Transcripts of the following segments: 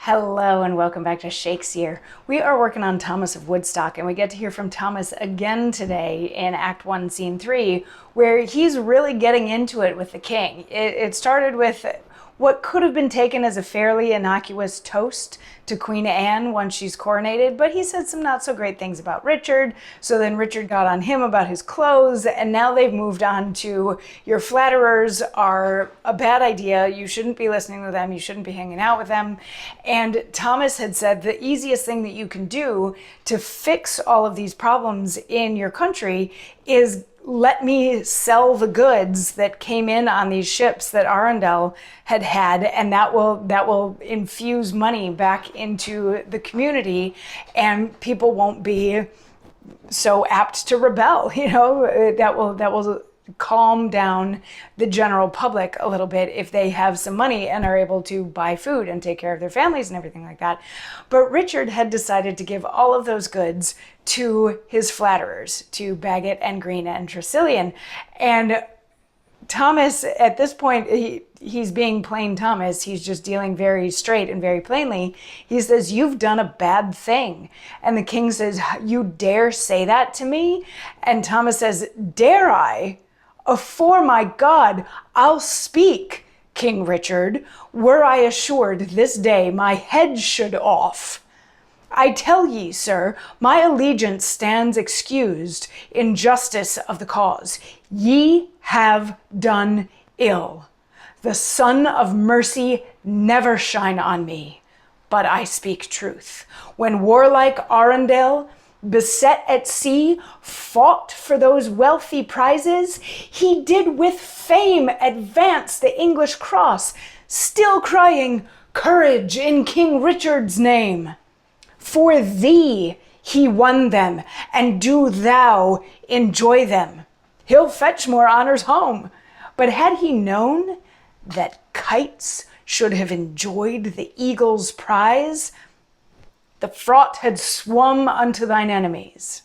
Hello and welcome back to Shakesyear. We are working on Thomas of Woodstock, and we get to hear from Thomas again today in Act 1, Scene 3, where he's really getting into it with the king. It started with what could have been taken as a fairly innocuous toast to Queen Anne once she's coronated, but he said some not so great things about Richard, so then Richard got on him about his clothes, and now they've moved on to your flatterers are a bad idea, you shouldn't be listening to them, you shouldn't be hanging out with them. And Thomas had said the easiest thing that you can do to fix all of these problems in your country is let me sell the goods that came in on these ships that Arundel had, and that will infuse money back into the community, and people won't be so apt to rebel. That will calm down the general public a little bit if they have some money and are able to buy food and take care of their families and everything like that. But Richard had decided to give all of those goods to his flatterers, to Bagot and Green and Tressilian. And Thomas, at this point, he's being plain Thomas. He's just dealing very straight and very plainly. He says, "You've done a bad thing." And the king says, "You dare say that to me?" And Thomas says, "Dare I? Afore my God, I'll speak, King Richard. Were I assured this day my head should off. I tell ye, sir, my allegiance stands excused in justice of the cause. Ye have done ill. The sun of mercy never shine on me, but I speak truth. When warlike Arundel, beset at sea, fought for those wealthy prizes, he did with fame advance the English cross, still crying, 'Courage in King Richard's name.' For thee he won them, and do thou enjoy them. He'll fetch more honors home. But had he known that kites should have enjoyed the eagle's prize, the fraught had swum unto thine enemies."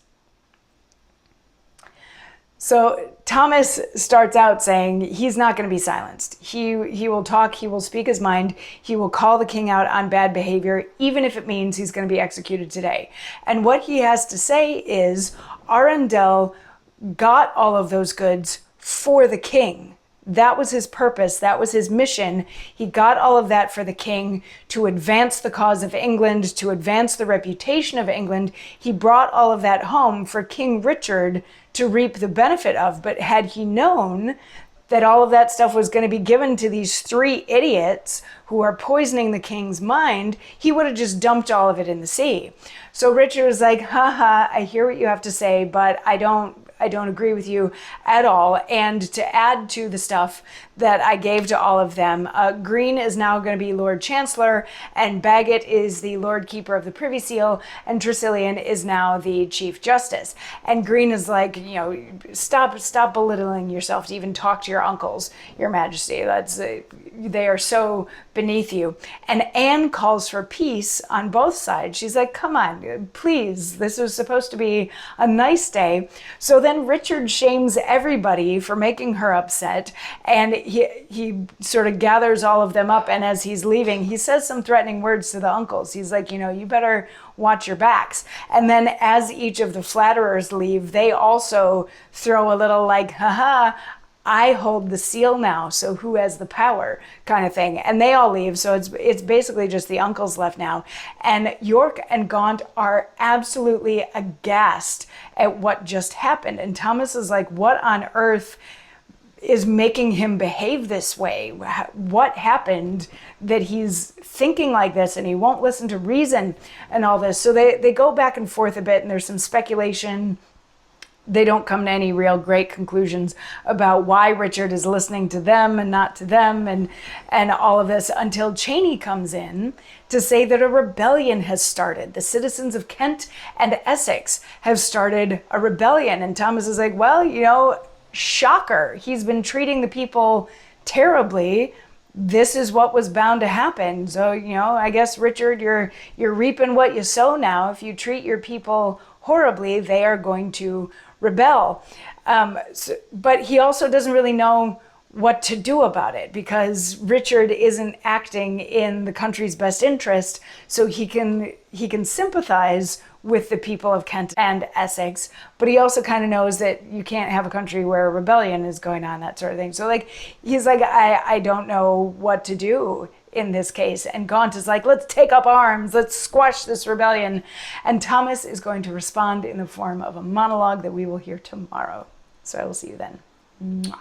So Thomas starts out saying he's not going to be silenced. He will talk, he will speak his mind, he will call the king out on bad behavior, even if it means he's going to be executed today. And what he has to say is Arundel got all of those goods for the king. That was his purpose. That was his mission. He got all of that for the king to advance the cause of England, to advance the reputation of England. He brought all of that home for King Richard to reap the benefit of. But had he known that all of that stuff was going to be given to these three idiots who are poisoning the king's mind, he would have just dumped all of it in the sea. So Richard was like, haha, I hear what you have to say, but I don't agree with you at all. And to add to the stuff that I gave to all of them, Green is now going to be Lord Chancellor, and Bagot is the Lord Keeper of the Privy Seal, and Tressilian is now the Chief Justice. And Green is like, stop belittling yourself to even talk to your uncles, Your Majesty. They are so beneath you. And Anne calls for peace on both sides. She's like, come on, please. This was supposed to be a nice day. So then Richard shames everybody for making her upset, and he sort of gathers all of them up, and as he's leaving, he says some threatening words to the uncles. He's like, you better watch your backs. And then as each of the flatterers leave, they also throw a little like, haha, I hold the seal now, so who has the power kind of thing. And they all leave, so it's basically just the uncles left now. And York and Gaunt are absolutely aghast at what just happened. And Thomas is like, what on earth is making him behave this way? What happened that he's thinking like this and he won't listen to reason and all this? So they go back and forth a bit, and there's some speculation. They don't come to any real great conclusions about why Richard is listening to them and not to them, and all of this, until Chaney comes in to say that a rebellion has started. The citizens of Kent and Essex have started a rebellion. And Thomas is like, well, shocker. He's been treating the people terribly. This is what was bound to happen. So, I guess, Richard, you're reaping what you sow now. If you treat your people horribly, they are going to rebel. But he also doesn't really know what to do about it, because Richard isn't acting in the country's best interest. So he can sympathize with the people of Kent and Essex, but he also kind of knows that you can't have a country where a rebellion is going on, that sort of thing. So like he's like, I don't know what to do in this case. And Gaunt is like, let's take up arms, let's squash this rebellion. And Thomas is going to respond in the form of a monologue that we will hear tomorrow. So I will see you then. Mwah.